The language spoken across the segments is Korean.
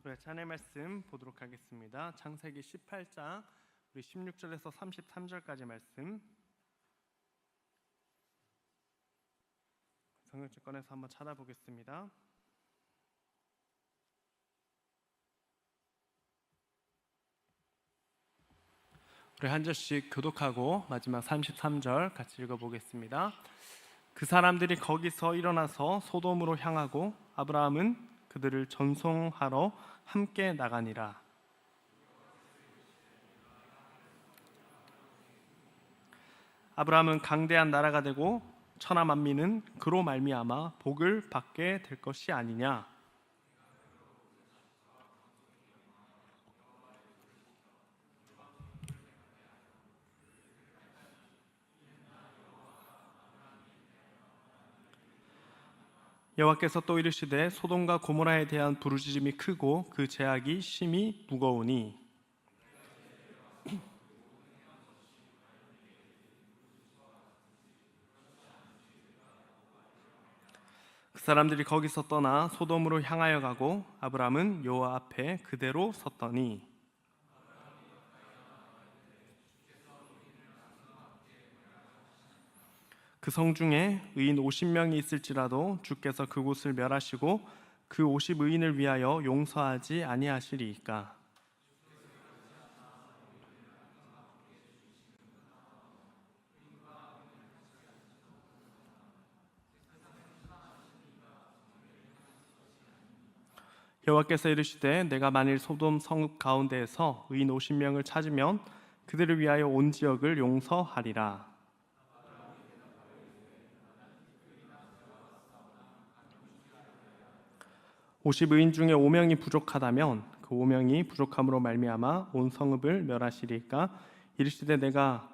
우리 찬양 말씀 보도록 하겠습니다. 창세기 18장 우리 16절에서 33절까지 말씀 성경책 꺼내서 한번 찾아보겠습니다. 우리 한 절씩 교독하고 마지막 33절 같이 읽어보겠습니다. 그 사람들이 거기서 일어나서 소돔으로 향하고 아브라함은 그들을 전송하러 함께 나가니라. 아브라함은 강대한 나라가 되고 천하 만민은 그로 말미암아 복을 받게 될 것이 아니냐. 여호와께서 또 이르시되 소돔과 고모라에 대한 부르짖음이 크고 그 죄악이 심히 무거우니 그 사람들이 거기서 떠나 소돔으로 향하여 가고 아브라함은 여호와 앞에 그대로 섰더니 그 성 중에 의인 50명이 있을지라도 주께서 그곳을 멸하시고 그 50의인을 위하여 용서하지 아니하시리이까. 여호와께서 이르시되 내가 만일 소돔 성읍 가운데에서 의인 50명을 찾으면 그들을 위하여 온 지역을 용서하리라. 50의인 중에 5명이 부족하다면 그 5명이 부족함으로 말미암아 온 성읍을 멸하시리까. 이르시되 내가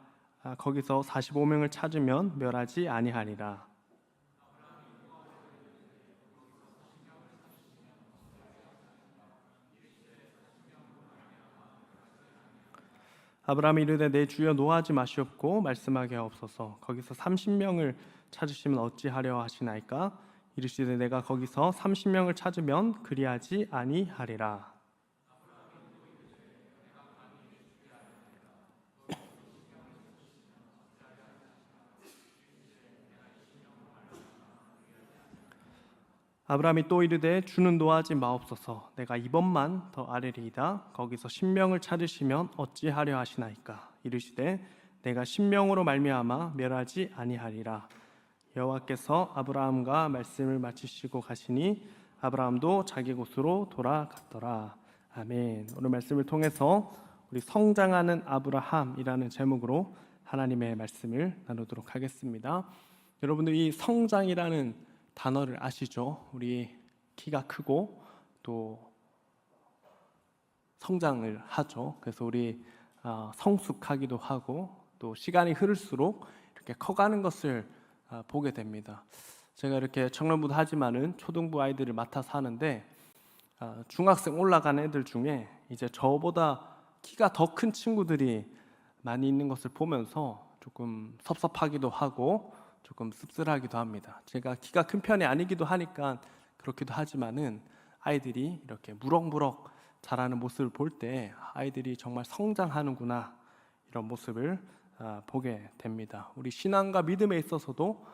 거기서 45명을 찾으면 멸하지 아니하리라. 아브라함이 이르되 내 주여 노하지 마시옵고 말씀하게 하옵소서. 거기서 30명을 찾으시면 어찌하려 하시나이까. 이르시되 내가 거기서 30명을 찾으면 그리하지 아니하리라. 아브라함이 또 이르되 주는 노하지 마옵소서. 내가 이번만 더 아뢰리이다. 거기서 10명을 찾으시면 어찌하려 하시나이까. 이르시되 내가 10명으로 말미암아 멸하지 아니하리라. 여호와께서 아브라함과 말씀을 마치시고 가시니 아브라함도 자기 곳으로 돌아갔더라. 아멘. 오늘 말씀을 통해서 우리 성장하는 아브라함이라는 제목으로 하나님의 말씀을 나누도록 하겠습니다. 여러분들 이 성장이라는 단어를 아시죠? 우리 키가 크고 또 성장을 하죠. 그래서 우리 성숙하기도 하고 또 시간이 흐를수록 이렇게 커가는 것을 보게 됩니다. 제가 이렇게 청년부도 하지만은 초등부 아이들을 맡아서 하는데 중학생 올라가는 애들 중에 이제 저보다 키가 더 큰 친구들이 많이 있는 것을 보면서 조금 섭섭하기도 하고 조금 씁쓸하기도 합니다. 제가 키가 큰 편이 아니기도 하니까 그렇기도 하지만은 아이들이 이렇게 무럭무럭 자라는 모습을 볼 때 아이들이 정말 성장하는구나 이런 모습을 보게 됩니다. 우리 신앙과 믿음에 있어서도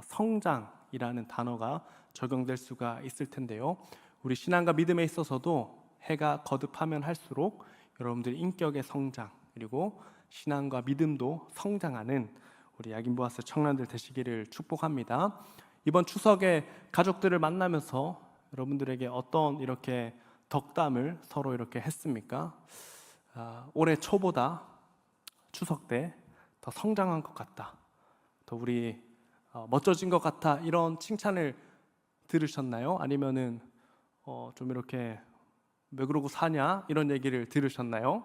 성장이라는 단어가 적용될 수가 있을 텐데요. 우리 신앙과 믿음에 있어서도 해가 거듭하면 할수록 여러분들의 인격의 성장 그리고 신앙과 믿음도 성장하는 우리 야긴보아스 청년들 되시기를 축복합니다. 이번 추석에 가족들을 만나면서 여러분들에게 어떤 이렇게 덕담을 서로 이렇게 했습니까? 올해 초보다 추석 때 더 성장한 것 같다. 더 우리 멋져진 것 같아. 이런 칭찬을 들으셨나요? 아니면은 좀 이렇게 왜 그러고 사냐? 이런 얘기를 들으셨나요?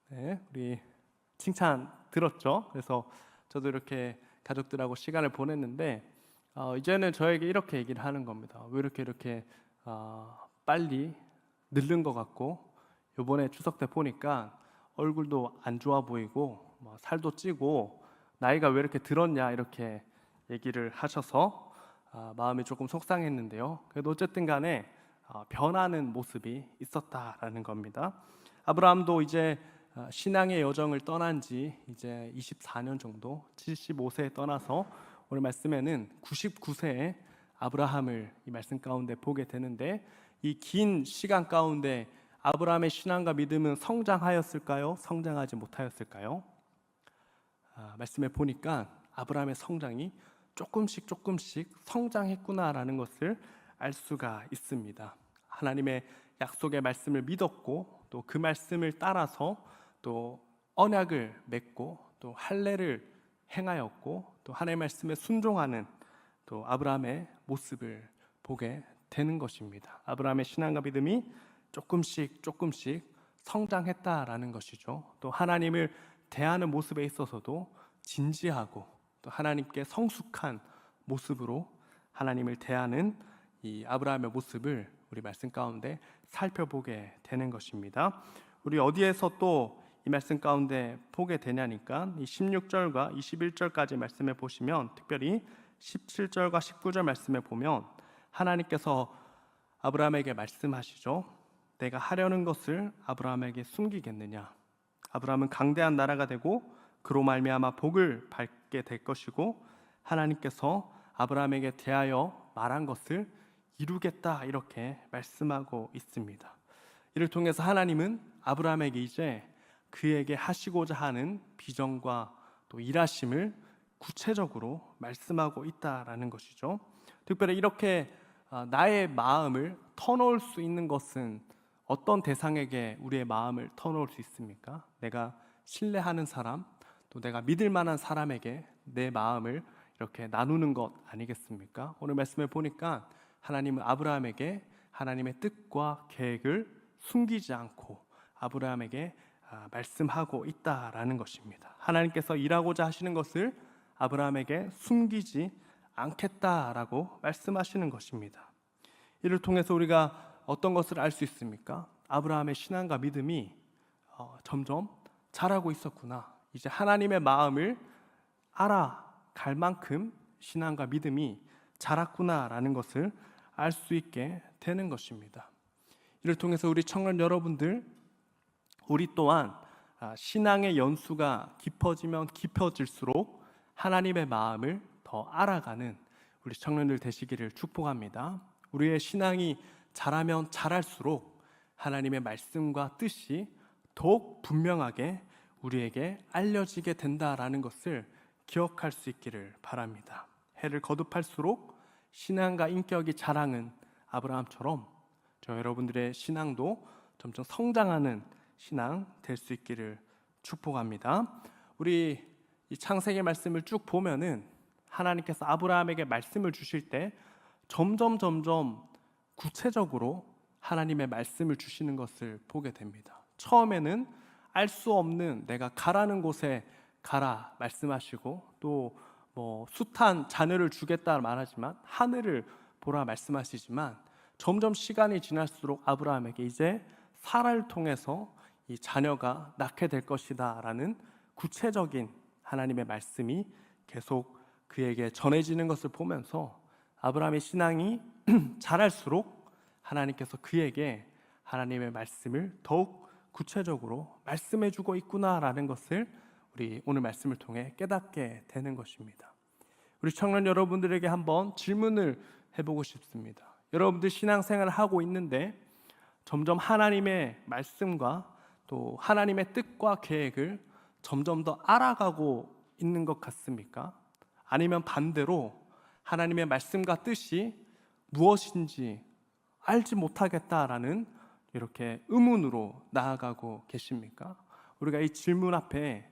네, 우리 칭찬 들었죠? 그래서 저도 이렇게 가족들하고 시간을 보냈는데 이제는 저에게 이렇게 얘기를 하는 겁니다. 왜 이렇게 빨리 늙은 것 같고 이번에 추석 때 보니까 얼굴도 안 좋아 보이고 살도 찌고 나이가 왜 이렇게 들었냐 이렇게 얘기를 하셔서 마음이 조금 속상했는데요. 그래도 어쨌든 간에 변하는 모습이 있었다라는 겁니다. 아브라함도 이제 신앙의 여정을 떠난 지 이제 24년 정도, 75세에 떠나서 오늘 말씀에는 99세에 아브라함을 이 말씀 가운데 보게 되는데, 이 긴 시간 가운데 아브라함의 신앙과 믿음은 성장하였을까요? 성장하지 못하였을까요? 말씀에 보니까 아브라함의 성장이 조금씩 성장했구나라는 것을 알 수가 있습니다. 하나님의 약속의 말씀을 믿었고, 또 그 말씀을 따라서 또 언약을 맺고, 또 할례를 행하였고, 또 하나님의 말씀에 순종하는 또 아브라함의 모습을 보게 되는 것입니다. 아브라함의 신앙과 믿음이 조금씩 성장했다라는 것이죠. 또 하나님을 대하는 모습에 있어서도 진지하고, 또 하나님께 성숙한 모습으로 하나님을 대하는 이 아브라함의 모습을 우리 말씀 가운데 살펴보게 되는 것입니다. 우리 어디에서 또 이 말씀 가운데 보게 되냐니까, 이 16절과 21절까지 말씀에 보시면, 특별히 17절과 19절 말씀에 보면 하나님께서 아브라함에게 말씀하시죠. 내가 하려는 것을 아브라함에게 숨기겠느냐? 아브라함은 강대한 나라가 되고 그로 말미암아 복을 받게 될 것이고, 하나님께서 아브라함에게 대하여 말한 것을 이루겠다, 이렇게 말씀하고 있습니다. 이를 통해서 하나님은 아브라함에게 이제 그에게 하시고자 하는 비전과 또 일하심을 구체적으로 말씀하고 있다라는 것이죠. 특별히 이렇게 나의 마음을 터놓을 수 있는 것은 어떤 대상에게 우리의 마음을 터놓을 수 있습니까? 내가 신뢰하는 사람, 또 내가 믿을 만한 사람에게 내 마음을 이렇게 나누는 것 아니겠습니까? 오늘 말씀을 보니까 하나님은 아브라함에게 하나님의 뜻과 계획을 숨기지 않고 아브라함에게 말씀하고 있다라는 것입니다. 하나님께서 일하고자 하시는 것을 아브라함에게 숨기지 않겠다라고 말씀하시는 것입니다. 이를 통해서 우리가 어떤 것을 알 수 있습니까? 아브라함의 신앙과 믿음이 점점 자라고 있었구나. 이제 하나님의 마음을 알아갈 만큼 신앙과 믿음이 자랐구나라는 것을 알 수 있게 되는 것입니다. 이를 통해서 우리 청년 여러분들, 우리 또한 신앙의 연수가 깊어지면 깊어질수록 하나님의 마음을 더 알아가는 우리 청년들 되시기를 축복합니다. 우리의 신앙이 자라면 자랄수록 하나님의 말씀과 뜻이 더욱 분명하게 우리에게 알려지게 된다라는 것을 기억할 수 있기를 바랍니다. 해를 거듭할수록 신앙과 인격이 자랑은 아브라함처럼 저 여러분들의 신앙도 점점 성장하는 신앙 될 수 있기를 축복합니다. 우리 이 창세기 말씀을 쭉 보면은 하나님께서 아브라함에게 말씀을 주실 때 점점 구체적으로 하나님의 말씀을 주시는 것을 보게 됩니다. 처음에는 알 수 없는 내가 가라는 곳에 가라 말씀하시고, 또 숱한 자녀를 주겠다 말하지만 하늘을 보라 말씀하시지만, 점점 시간이 지날수록 아브라함에게 이제 사라를 통해서 이 자녀가 낳게 될 것이다 라는 구체적인 하나님의 말씀이 계속 그에게 전해지는 것을 보면서 아브라함의 신앙이 자랄수록 하나님께서 그에게 하나님의 말씀을 더욱 구체적으로 말씀해주고 있구나라는 것을 우리 오늘 말씀을 통해 깨닫게 되는 것입니다. 우리 청년 여러분들에게 한번 질문을 해보고 싶습니다. 여러분들 신앙생활을 하고 있는데 점점 하나님의 말씀과 또 하나님의 뜻과 계획을 점점 더 알아가고 있는 것 같습니까? 아니면 반대로 하나님의 말씀과 뜻이 무엇인지 알지 못하겠다라는 이렇게 의문으로 나아가고 계십니까? 우리가 이 질문 앞에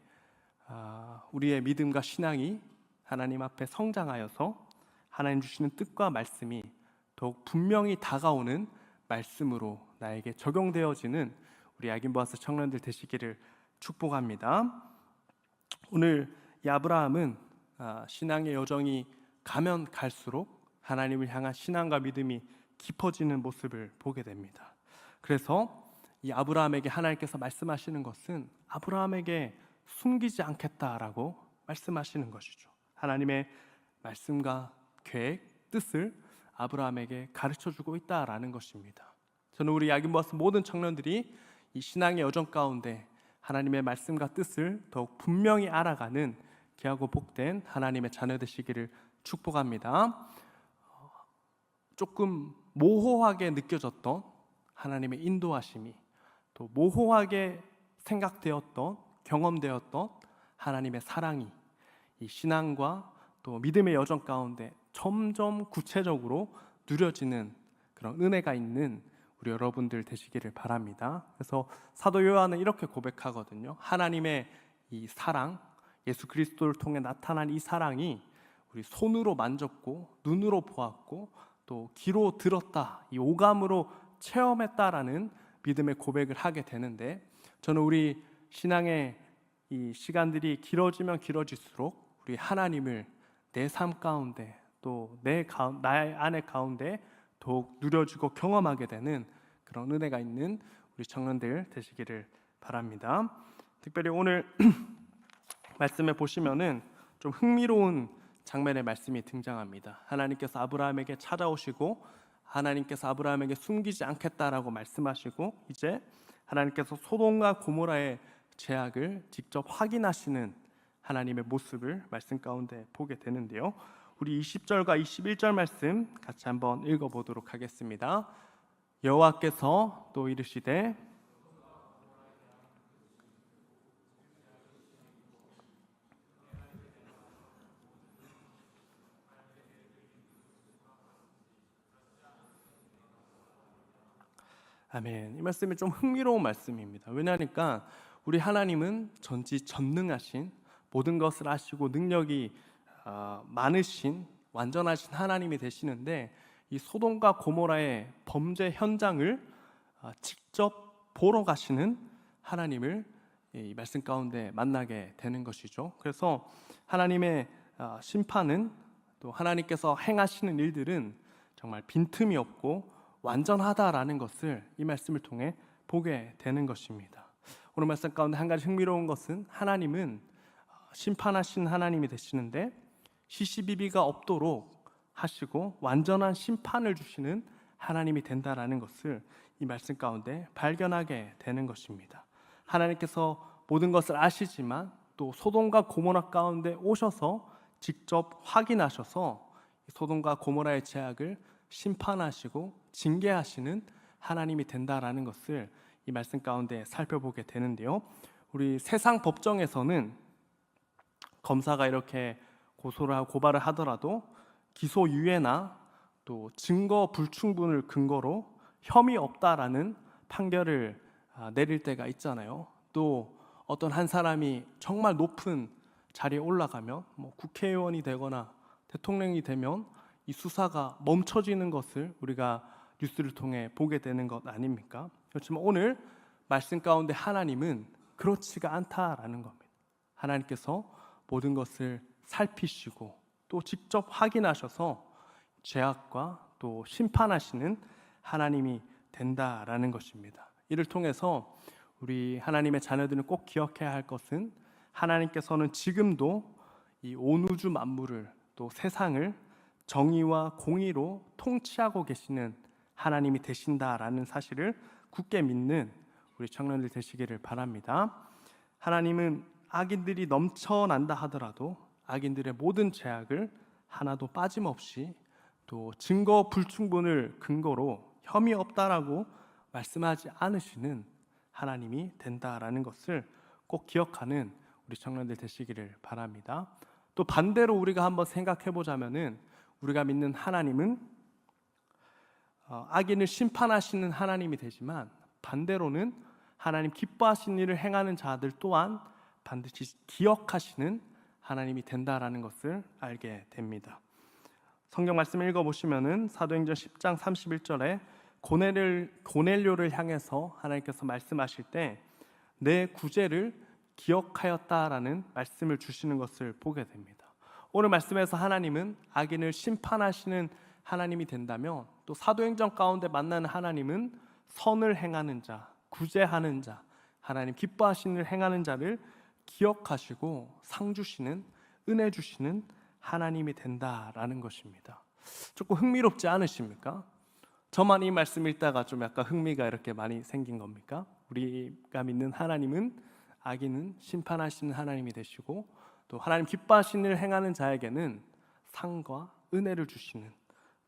우리의 믿음과 신앙이 하나님 앞에 성장하여서 하나님 주시는 뜻과 말씀이 더욱 분명히 다가오는 말씀으로 나에게 적용되어지는 우리 야긴보아스 청년들 되시기를 축복합니다. 오늘 이 아브라함은 신앙의 여정이 가면 갈수록 하나님을 향한 신앙과 믿음이 깊어지는 모습을 보게 됩니다. 그래서 이 아브라함에게 하나님께서 말씀하시는 것은 아브라함에게 숨기지 않겠다라고 말씀하시는 것이죠. 하나님의 말씀과 계획, 뜻을 아브라함에게 가르쳐주고 있다라는 것입니다. 저는 우리 야긴버스 모든 청년들이 이 신앙의 여정 가운데 하나님의 말씀과 뜻을 더욱 분명히 알아가는 귀하고 복된 하나님의 자녀 되시기를 축복합니다. 조금 모호하게 느껴졌던 하나님의 인도하심이, 또 모호하게 생각되었던, 경험되었던 하나님의 사랑이 이 신앙과 또 믿음의 여정 가운데 점점 구체적으로 누려지는 그런 은혜가 있는 우리 여러분들 되시기를 바랍니다. 그래서 사도 요한은 이렇게 고백하거든요. 하나님의 이 사랑, 예수 그리스도를 통해 나타난 이 사랑이 우리 손으로 만졌고 눈으로 보았고 또 귀로 들었다, 이 오감으로 체험했다라는 믿음의 고백을 하게 되는데, 저는 우리 신앙의 이 시간들이 길어지면 길어질수록 우리 하나님을 내 삶 가운데 또 나의 안에 가운데 더욱 누려지고 경험하게 되는 그런 은혜가 있는 우리 청년들 되시기를 바랍니다. 특별히 오늘 말씀에 보시면은 좀 흥미로운 장면의 말씀이 등장합니다. 하나님께서 아브라함에게 찾아오시고 하나님께서 아브라함에게 숨기지 않겠다라고 말씀하시고 이제 하나님께서 소돔과 고모라의 죄악을 직접 확인하시는 하나님의 모습을 말씀 가운데 보게 되는데요. 우리 20절과 21절 말씀 같이 한번 읽어보도록 하겠습니다. 여호와께서 또 이르시되 아멘. 이 말씀이 좀 흥미로운 말씀입니다. 왜냐하니까 우리 하나님은 전지전능하신, 모든 것을 아시고 능력이 많으신 완전하신 하나님이 되시는데, 이 소돔과 고모라의 범죄 현장을 직접 보러 가시는 하나님을 이 말씀 가운데 만나게 되는 것이죠. 그래서 하나님의 심판은, 또 하나님께서 행하시는 일들은 정말 빈틈이 없고 완전하다라는 것을 이 말씀을 통해 보게 되는 것입니다. 오늘 말씀 가운데 한 가지 흥미로운 것은 하나님은 심판하신 하나님이 되시는데 시시비비가 없도록 하시고 완전한 심판을 주시는 하나님이 된다라는 것을 이 말씀 가운데 발견하게 되는 것입니다. 하나님께서 모든 것을 아시지만 또 소돔과 고모라 가운데 오셔서 직접 확인하셔서 소돔과 고모라의 죄악을 심판하시고 징계하시는 하나님이 된다라는 것을 이 말씀 가운데 살펴보게 되는데요. 우리 세상 법정에서는 검사가 이렇게 고소를 하고 고발을 하더라도 기소유예나 또 증거 불충분을 근거로 혐의 없다라는 판결을 내릴 때가 있잖아요. 또 어떤 한 사람이 정말 높은 자리에 올라가면 국회의원이 되거나 대통령이 되면 이 수사가 멈춰지는 것을 우리가 뉴스를 통해 보게 되는 것 아닙니까? 그렇지만 오늘 말씀 가운데 하나님은 그렇지가 않다라는 겁니다. 하나님께서 모든 것을 살피시고 또 직접 확인하셔서 죄악과 또 심판하시는 하나님이 된다라는 것입니다. 이를 통해서 우리 하나님의 자녀들은 꼭 기억해야 할 것은 하나님께서는 지금도 이 온 우주 만물을 또 세상을 정의와 공의로 통치하고 계시는 하나님이 되신다라는 사실을 굳게 믿는 우리 청년들 되시기를 바랍니다. 하나님은 악인들이 넘쳐난다 하더라도 악인들의 모든 죄악을 하나도 빠짐없이 또 증거 불충분을 근거로 혐의 없다라고 말씀하지 않으시는 하나님이 된다라는 것을 꼭 기억하는 우리 청년들 되시기를 바랍니다. 또 반대로 우리가 한번 생각해 보자면은 우리가 믿는 하나님은 악인을 심판하시는 하나님이 되지만 반대로는 하나님 기뻐하시는 일을 행하는 자들 또한 반드시 기억하시는 하나님이 된다라는 것을 알게 됩니다. 성경 말씀 읽어보시면은 사도행전 10장 31절에 고넬료를 향해서 하나님께서 말씀하실 때 내 구제를 기억하였다라는 말씀을 주시는 것을 보게 됩니다. 오늘 말씀에서 하나님은 악인을 심판하시는 하나님이 된다면 또 사도행전 가운데 만나는 하나님은 선을 행하는 자, 구제하는 자, 하나님 기뻐하시는 일을 행하는 자를 기억하시고 상 주시는, 은혜 주시는 하나님이 된다라는 것입니다. 조금 흥미롭지 않으십니까? 저만 이 말씀 읽다가 좀 약간 흥미가 이렇게 많이 생긴 겁니까? 우리가 믿는 하나님은 악인은 심판하시는 하나님이 되시고, 또 하나님 기뻐하시는 일을 행하는 자에게는 상과 은혜를 주시는,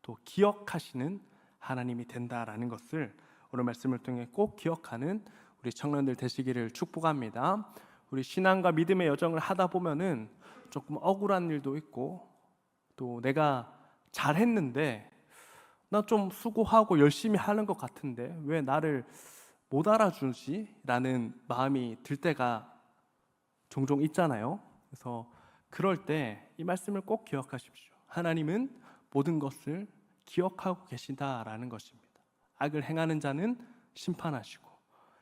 또 기억하시는 하나님이 된다라는 것을 오늘 말씀을 통해 꼭 기억하는 우리 청년들 되시기를 축복합니다. 우리 신앙과 믿음의 여정을 하다 보면은 조금 억울한 일도 있고, 또 내가 잘했는데 나 좀 수고하고 열심히 하는 것 같은데 왜 나를 못 알아주지? 라는 마음이 들 때가 종종 있잖아요. 그래서 그럴 때 이 말씀을 꼭 기억하십시오. 하나님은 모든 것을 기억하고 계신다라는 것입니다. 악을 행하는 자는 심판하시고,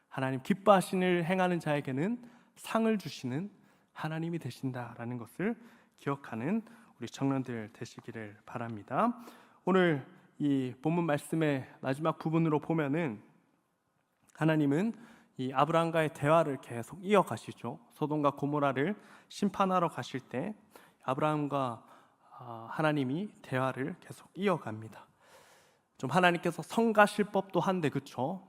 하나님 기뻐하시는 일을 행하는 자에게는 상을 주시는 하나님이 되신다라는 것을 기억하는 우리 청년들 되시기를 바랍니다. 오늘 이 본문 말씀의 마지막 부분으로 보면은 하나님은 이 아브라함과의 대화를 계속 이어가시죠. 소돔과 고모라를 심판하러 가실 때 아브라함과 하나님이 대화를 계속 이어갑니다. 좀 하나님께서 성가실 법도 한데, 그렇죠?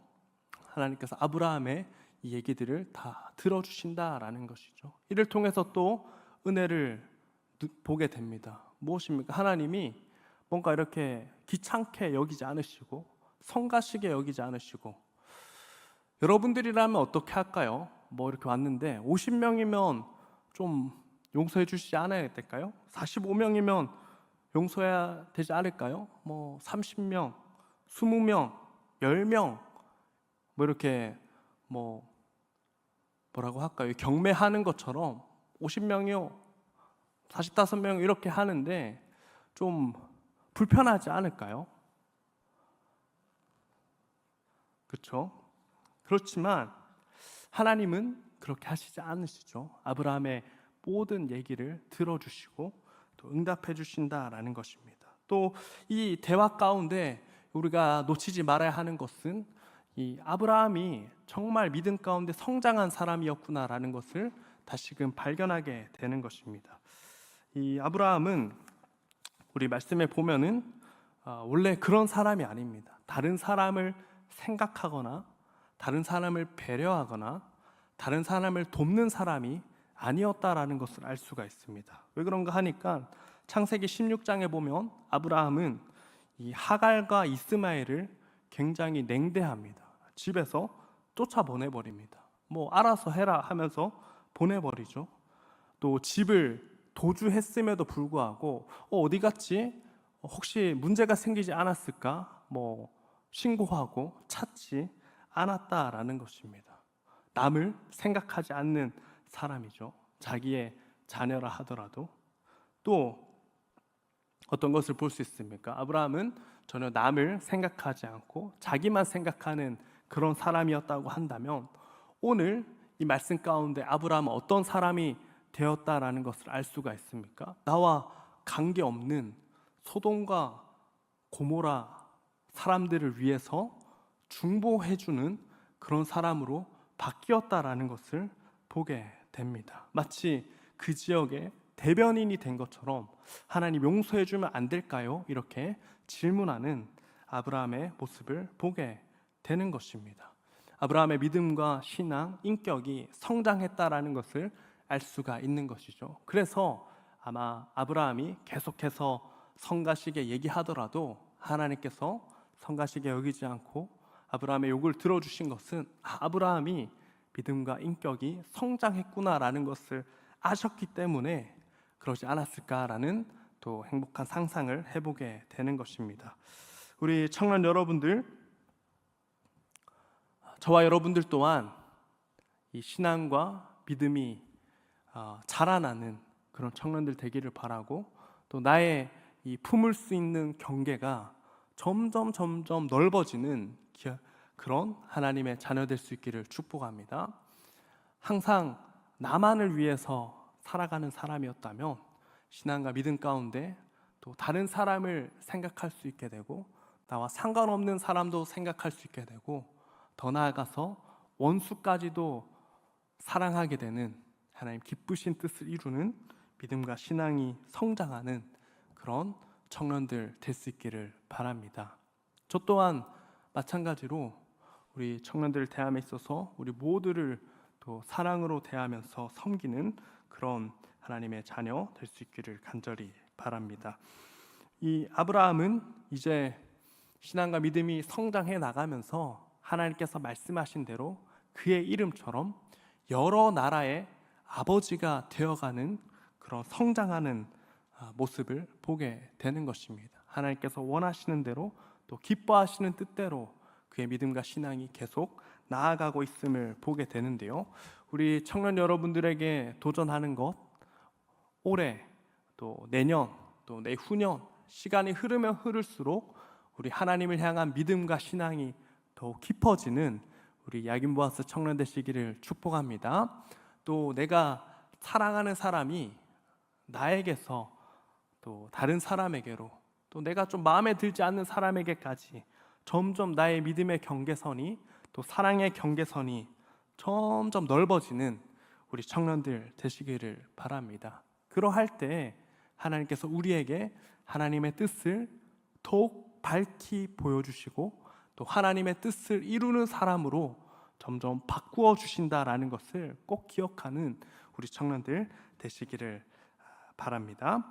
하나님께서 아브라함의 이 얘기들을 다 들어주신다라는 것이죠. 이를 통해서 또 은혜를 보게 됩니다. 무엇입니까? 하나님이 뭔가 이렇게 귀찮게 여기지 않으시고 성가시게 여기지 않으시고, 여러분들이라면 어떻게 할까요? 뭐 이렇게 왔는데 50명이면 좀 용서해 주시지 않아야 될까요? 45명이면 용서해야 되지 않을까요? 뭐 30명, 20명, 10명 뭐 이렇게 뭐라고 할까요? 경매하는 것처럼 50명이요, 45명 이렇게 하는데 좀 불편하지 않을까요? 그렇죠? 그렇지만 하나님은 그렇게 하시지 않으시죠. 아브라함의 모든 얘기를 들어주시고 또 응답해 주신다라는 것입니다. 또 이 대화 가운데 우리가 놓치지 말아야 하는 것은 이 아브라함이 정말 믿음 가운데 성장한 사람이었구나라는 것을 다시금 발견하게 되는 것입니다. 이 아브라함은 우리 말씀에 보면은 원래 그런 사람이 아닙니다. 다른 사람을 생각하거나 다른 사람을 배려하거나 다른 사람을 돕는 사람이 아니었다라는 것을 알 수가 있습니다. 왜 그런가 하니까 창세기 16장에 보면 아브라함은 이 하갈과 이스마엘을 굉장히 냉대합니다. 집에서 쫓아보내버립니다. 뭐 알아서 해라 하면서 보내버리죠. 또 집을 도주했음에도 불구하고 어디 갔지? 혹시 문제가 생기지 않았을까? 뭐 신고하고 찾지 않았다라는 것입니다. 남을 생각하지 않는 사람이죠. 자기의 자녀라 하더라도. 또 어떤 것을 볼 수 있습니까? 아브라함은 전혀 남을 생각하지 않고 자기만 생각하는 그런 사람이었다고 한다면, 오늘 이 말씀 가운데 아브라함은 어떤 사람이 되었다라는 것을 알 수가 있습니까? 나와 관계없는 소돔과 고모라 사람들을 위해서 중보해주는 그런 사람으로 바뀌었다라는 것을 보게 됩니다. 마치 그 지역의 대변인이 된 것처럼 하나님 용서해주면 안 될까요? 이렇게 질문하는 아브라함의 모습을 보게 되는 것입니다. 아브라함의 믿음과 신앙, 인격이 성장했다라는 것을 알 수가 있는 것이죠. 그래서 아마 아브라함이 계속해서 성가시게 얘기하더라도 하나님께서 성가시게 여기지 않고 아브라함의 욕을 들어주신 것은 아브라함이 믿음과 인격이 성장했구나라는 것을 아셨기 때문에 그러지 않았을까라는 또 행복한 상상을 해보게 되는 것입니다. 우리 청년 여러분들, 저와 여러분들 또한 이 신앙과 믿음이 자라나는 그런 청년들 되기를 바라고, 또 나의 이 품을 수 있는 경계가 점점 넓어지는 그런 하나님의 자녀 될 수 있기를 축복합니다. 항상 나만을 위해서 살아가는 사람이었다면 신앙과 믿음 가운데 또 다른 사람을 생각할 수 있게 되고, 나와 상관없는 사람도 생각할 수 있게 되고, 더 나아가서 원수까지도 사랑하게 되는 하나님 기쁘신 뜻을 이루는 믿음과 신앙이 성장하는 그런 청년들 될 수 있기를 바랍니다. 저 또한 마찬가지로 우리 청년들을 대함에 있어서 우리 모두를 또 사랑으로 대하면서 섬기는 그런 하나님의 자녀 될 수 있기를 간절히 바랍니다. 이 아브라함은 이제 신앙과 믿음이 성장해 나가면서 하나님께서 말씀하신 대로 그의 이름처럼 여러 나라의 아버지가 되어가는 그런 성장하는 모습을 보게 되는 것입니다. 하나님께서 원하시는 대로 또 기뻐하시는 뜻대로 그의 믿음과 신앙이 계속 나아가고 있음을 보게 되는데요. 우리 청년 여러분들에게 도전하는 것, 올해 또 내년 또 내후년 시간이 흐르면 흐를수록 우리 하나님을 향한 믿음과 신앙이 더욱 깊어지는 우리 야긴보아스 청년 되시기를 축복합니다. 또 내가 사랑하는 사람이 나에게서 또 다른 사람에게로 또 내가 좀 마음에 들지 않는 사람에게까지 점점 나의 믿음의 경계선이 또 사랑의 경계선이 점점 넓어지는 우리 청년들 되시기를 바랍니다. 그러할 때 하나님께서 우리에게 하나님의 뜻을 더욱 밝히 보여주시고 또 하나님의 뜻을 이루는 사람으로 점점 바꾸어 주신다라는 것을 꼭 기억하는 우리 청년들 되시기를 바랍니다.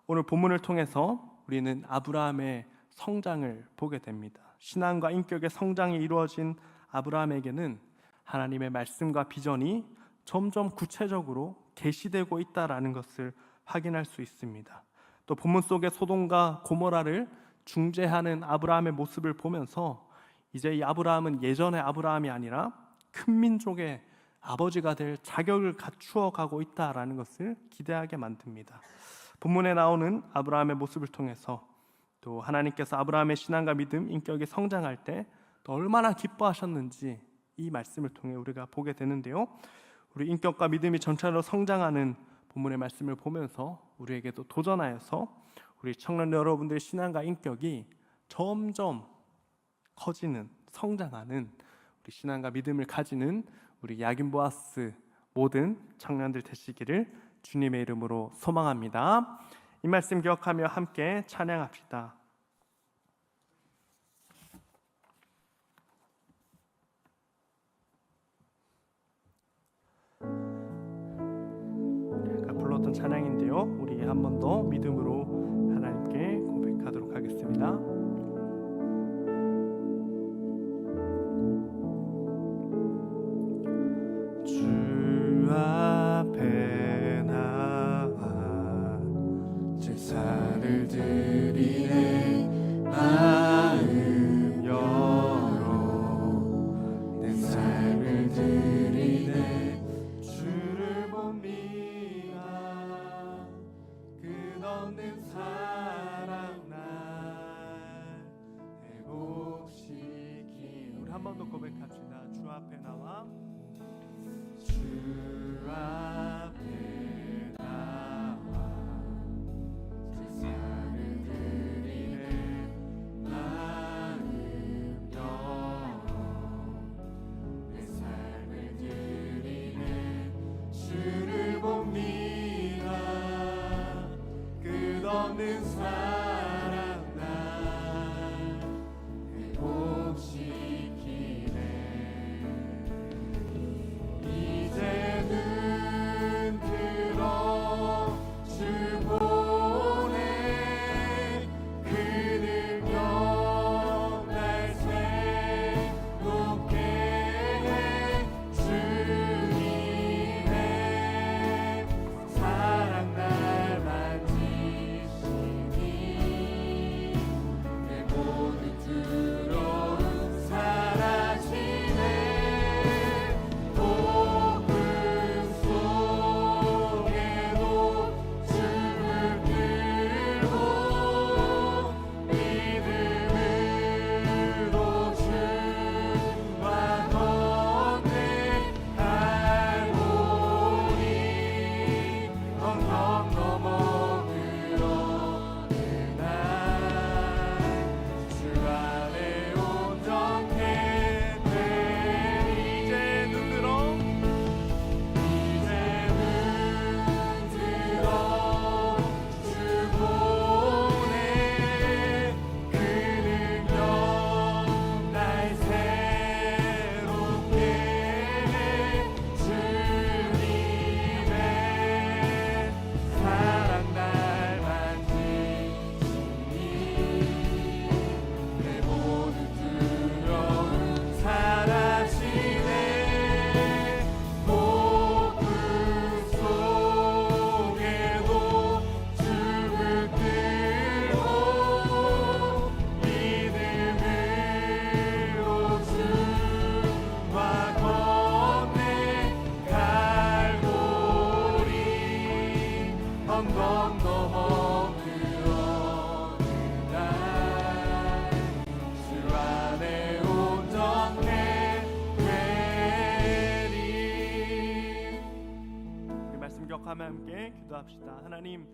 오늘 본문을 통해서 우리는 아브라함의 성장을 보게 됩니다. 신앙과 인격의 성장이 이루어진 아브라함에게는 하나님의 말씀과 비전이 점점 구체적으로 계시되고 있다라는 것을 확인할 수 있습니다. 또 본문 속의 소돔과 고모라를 중재하는 아브라함의 모습을 보면서 이제 이 아브라함은 예전의 아브라함이 아니라 큰 민족의 아버지가 될 자격을 갖추어 가고 있다라는 것을 기대하게 만듭니다. 본문에 나오는 아브라함의 모습을 통해서 또 하나님께서 아브라함의 신앙과 믿음, 인격이 성장할 때 또 얼마나 기뻐하셨는지 이 말씀을 통해 우리가 보게 되는데요. 우리 인격과 믿음이 전체로 성장하는 본문의 말씀을 보면서 우리에게도 도전하여서 우리 청년 여러분들의 신앙과 인격이 점점 커지는, 성장하는 우리 신앙과 믿음을 가지는 우리 야긴보아스 모든 청년들 되시기를 주님의 이름으로 소망합니다. 이 말씀 기억하며 함께 찬양합시다. 아까 불렀던 찬양인데요, 우리 한 번 더 믿음으로 하나님께 고백하도록 하겠습니다. 주 앞에 나와 제사를 드리네. 마음 열어 내 삶을 드리네. 주를 봅니다. 끝없는 사랑 날 회복시키. 우리 한 번 더 고백합시다. 주 앞에 나와 주 앞에 나와 제사를 드리네. 마음 열어 내 삶을 드리네. 주를 봅니다. 끝없는 사랑 날 회복시키네. 이제는 기억하며 함께 기도합시다. 하나님,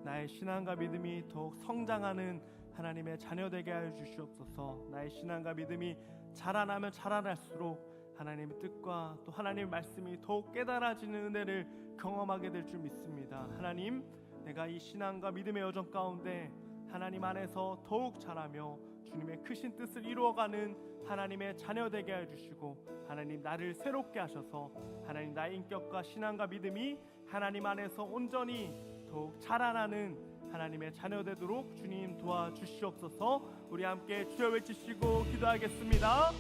나의 신앙과 믿음이 더욱 성장하는 하나님의 자녀 되게 하여 주시옵소서. 나의 신앙과 믿음이 자라나면 자라날수록 하나님의 뜻과 또 하나님의 말씀이 더욱 깨달아지는 은혜를 경험하게 될 줄 믿습니다. 하나님, 내가 이 신앙과 믿음의 여정 가운데 하나님 안에서 더욱 자라며 주님의 크신 뜻을 이루어가는 하나님의 자녀 되게 하여 주시고, 하나님 나를 새롭게 하셔서 하나님 나의 인격과 신앙과 믿음이 하나님 안에서 온전히 더욱 자라나는 하나님의 자녀 되도록 주님 도와주시옵소서. 우리 함께 주여 외치시고 기도하겠습니다.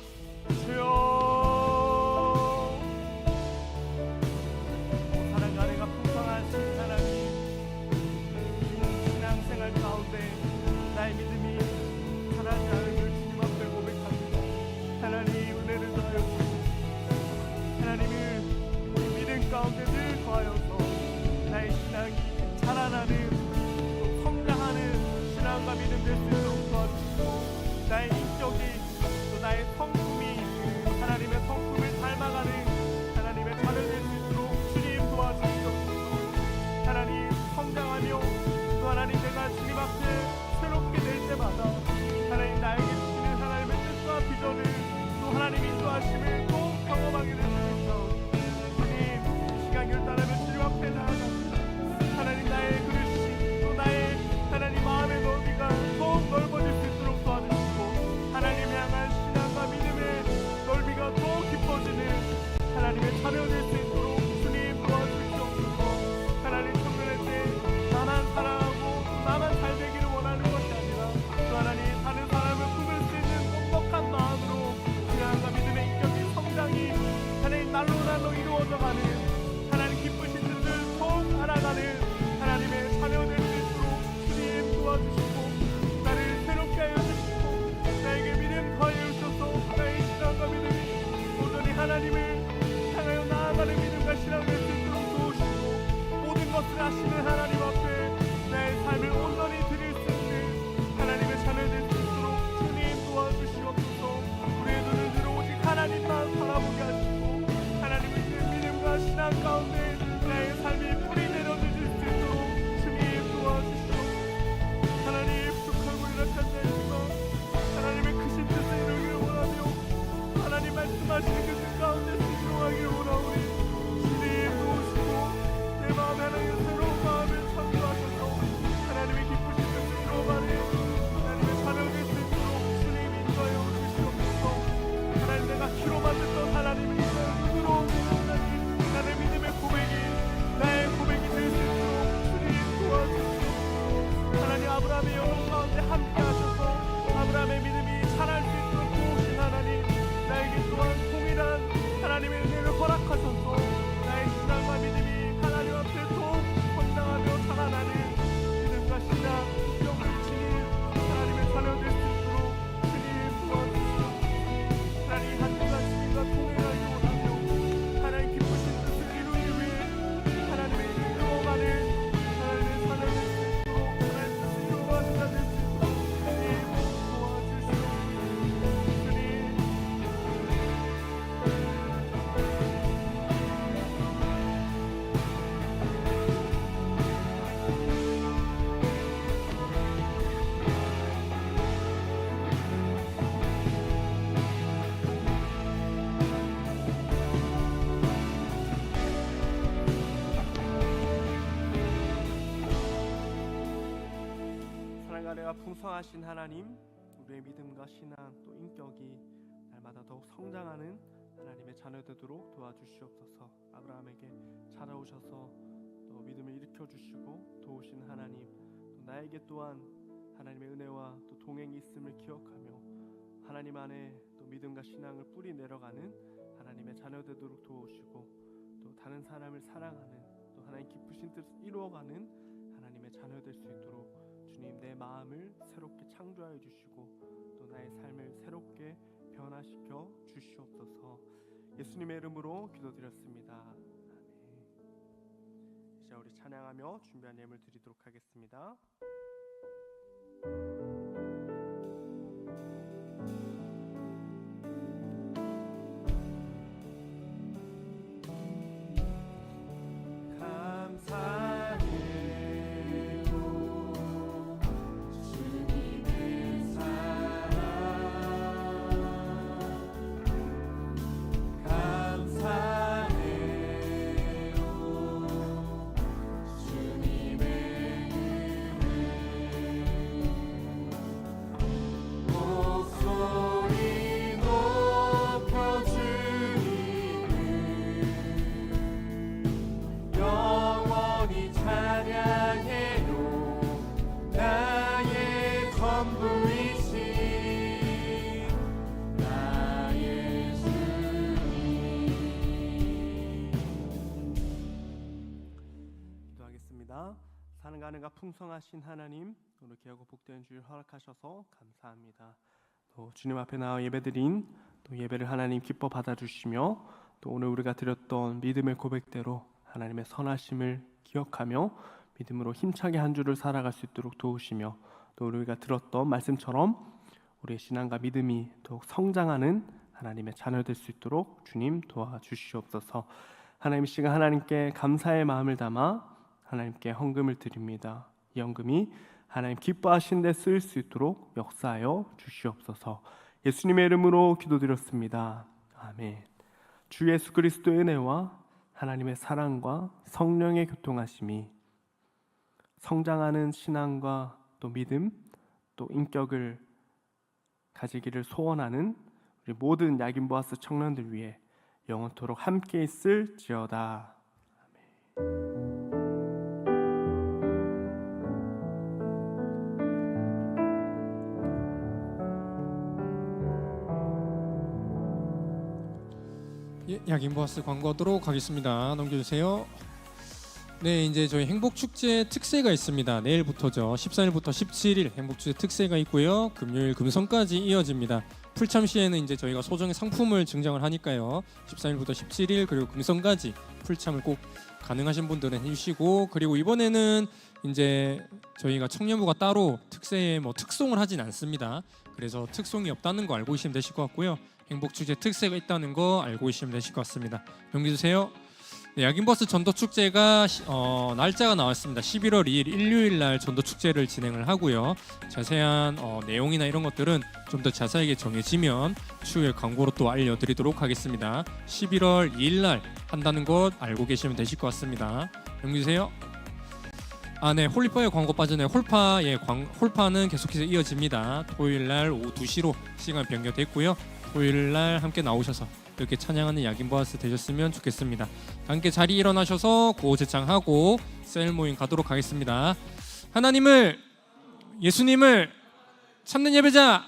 주여. 사랑과 은혜가 풍성하신 하나님, 신앙생활 가운데 나의 믿음이 자라지 않은 걸 주님 앞에 고백합니다. 하나님 은혜를 더하여 주시고, 하나님은 이 믿음 가운데 늘 더하여서 나의 신앙이 자라나는 또 성장하는 신앙과 믿음 될 수 있도록 도와주시고, 나의 인격이 또 나의 성품이 하나님의 성품을 닮아가는 하나님의 자녀 될 수 있도록 주님 도와주시옵소서. 하나님 성장하며 또 하나님 내가 주님 앞에 새롭게 될 때마다 하나님 나에게 주시는 하나님의 뜻과 비전을 또 하나님 인도하심을 꼭 경험하게 될 수 있도록 주님 이 시간 결단하며 주님 앞에 나아갑니다. 하나님 나의 그릇이 또 나의 하나님 마음의 넓이가 더욱 넓어질 수 있도록 도와주시고, 하나님 향한 신앙과 믿음의 넓이가 더욱 깊어지는 하나님의 자녀 될 수 있도록 주님 도와주시옵소서. 하나님 청년할 때 나만 사랑하고 나만 잘 되기를 원하는 것이 아니라 또 하나님 다른 사람을 품을 수 있는 넉넉한 마음으로 신앙과 믿음의 인격이 성장이 하나님 날로 이루어져가는 하나님 기쁘신 뜻을 더욱 알아가는 하나님의 자녀 될 수 있도록 주님 도와주시고, 나를 새롭게 하여 주시고, 나에게 믿음 더하여 주셔서 나의 신앙과 믿음이 온전히 하나님을 향하여 나아가는 믿음과 신앙 될 수 있도록 도우시고, 모든 것을 아시는 하나님 앞에 나의 삶을 온전히 드릴 수 있는 하나님의 자녀 될 수 있도록 주님 도와주시옵소서. 우리의 눈을 들어 오직 하나님만 바라보게 하시고, 하나님을 있는 믿음과 신앙 가운데 나의 삶이 뿌리 내려질 수 있도록 주님 도와주시옵소서. 하나님 부족하고 연약한 자이지만 하나님의 크신 뜻을 이루기를 원하며 하나님 말씀하시는 그 뜻 가운데 순종하기를 원하오니 주님 도우시고 내 마음에 하나님의 새로운 마음을 창조하셔서 하나님의 기쁘신 뜻을 이루어가는 하나님의 자녀 될 수 있도록 주님 인도하여 주시옵소서. 하나님 내가 귀로만 듣던 하나님을 이제 눈으로 하나님 나의 믿음의 고백이 나의 고백이 될 수 있도록 주님 도와주시옵소서. 하나님 아브라함의 영혼 가운데 함께 하셔서 아브라함의 믿음이 자랄 수 있도록 도우신 하나님, 나에게 또한 동일한 하나님의 은혜를 허락하셔서 나의 신앙과 믿음이 하나님 앞에 더욱 성장하며 자라나는 믿음과 신앙, 영을 지닌 하나님의 자녀 될 수 있도록 주님 도와주시옵소서. 하나님 한 주간 주님과 동행하기 원하며 하나님 기쁘신 뜻을 이루기 위해 하나님의 이루어가는 하나님의 자녀 될 수 있도록 하나님 뜻을 이루어가는 자 될 수 있도록 주님 도와주시옵소서. 주님 사랑과 은혜가 풍성하신 하나님, 우리의 믿음과 신앙 또 인격이 날마다 더욱 성장하는 하나님의 자녀 되도록 도와주시옵소서. 아브라함에게 찾아오셔서 또 믿음을 일으켜 주시고 도우신 하나님, 또 나에게 또한 하나님의 은혜와 또 동행이 있음을 기억하며 하나님 안에 또 믿음과 신앙을 뿌리 내려가는 하나님의 자녀 되도록 도우시고, 또 다른 사람을 사랑하는 또 하나님 기쁘신 뜻을 이루어가는 하나님의 자녀 될 수 있도록 주님 내 마음을 새롭게 창조하여 주시고 또 나의 삶을 새롭게 변화시켜 주시옵소서. 예수님의 이름으로 기도드렸습니다. 아멘. 이제 우리 찬양하며 준비한 예물 드리도록 하겠습니다. 감사 많은가 풍성하신 하나님, 오늘 귀하고 복된 주일 허락하셔서 감사합니다. 또 주님 앞에 나와 예배드린 또 예배를 하나님 기뻐 받아주시며 또 오늘 우리가 드렸던 믿음의 고백대로 하나님의 선하심을 기억하며 믿음으로 힘차게 한 주를 살아갈 수 있도록 도우시며 또 우리가 들었던 말씀처럼 우리의 신앙과 믿음이 더욱 성장하는 하나님의 자녀 될 수 있도록 주님 도와주시옵소서. 하나님 시간 하나님께 감사의 마음을 담아 하나님께 헌금을 드립니다. 이 헌금이 하나님 기뻐하신 데 쓰일 수 있도록 역사하여 주시옵소서. 예수님의 이름으로 기도드렸습니다. 아멘. 주 예수 그리스도의 은혜와 하나님의 사랑과 성령의 교통하심이 성장하는 신앙과 또 믿음 또 인격을 가지기를 소원하는 우리 모든 야긴보아스 청년들 위해 영원토록 함께 있을지어다. 아멘. 야긴보아스 광고하도록 하겠습니다. 넘겨주세요. 네, 이제 저희 행복축제 특세가 있습니다. 내일부터죠. 14일부터 17일 행복축제 특세가 있고요. 금요일 금성까지 이어집니다. 풀참 시에는 이제 저희가 소정의 상품을 증정을 하니까요. 14일부터 17일 그리고 금성까지 풀참을 꼭 가능하신 분들은 해주시고, 그리고 이번에는 이제 저희가 청년부가 따로 특세에 뭐 특송을 하진 않습니다. 그래서 특송이 없다는 거 알고 계시면 되실 것 같고요. 행복축제 특세가 있다는 거 알고 계시면 되실 것 같습니다. 넘겨주세요. 네, 야긴버스 전도축제가 날짜가 나왔습니다. 11월 2일 일요일 날 전도축제를 진행을 하고요. 자세한 내용이나 이런 것들은 좀 더 자세하게 정해지면 추후에 광고로 또 알려드리도록 하겠습니다. 11월 2일 날 한다는 것 알고 계시면 되실 것 같습니다. 넘겨주세요. 네, 홀리파의 광고 빠지네요. 홀파는 계속해서 이어집니다. 토요일 날 오후 2시로 시간 변경됐고요. 토요일 날 함께 나오셔서 이렇게 찬양하는 야긴보아스 되셨으면 좋겠습니다. 함께 자리 일어나셔서 구호 제창하고 셀 모임 가도록 하겠습니다. 하나님을, 예수님을 찾는 예배자,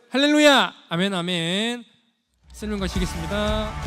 할렐루야, 아멘 아멘. 셀 모임 가시겠습니다.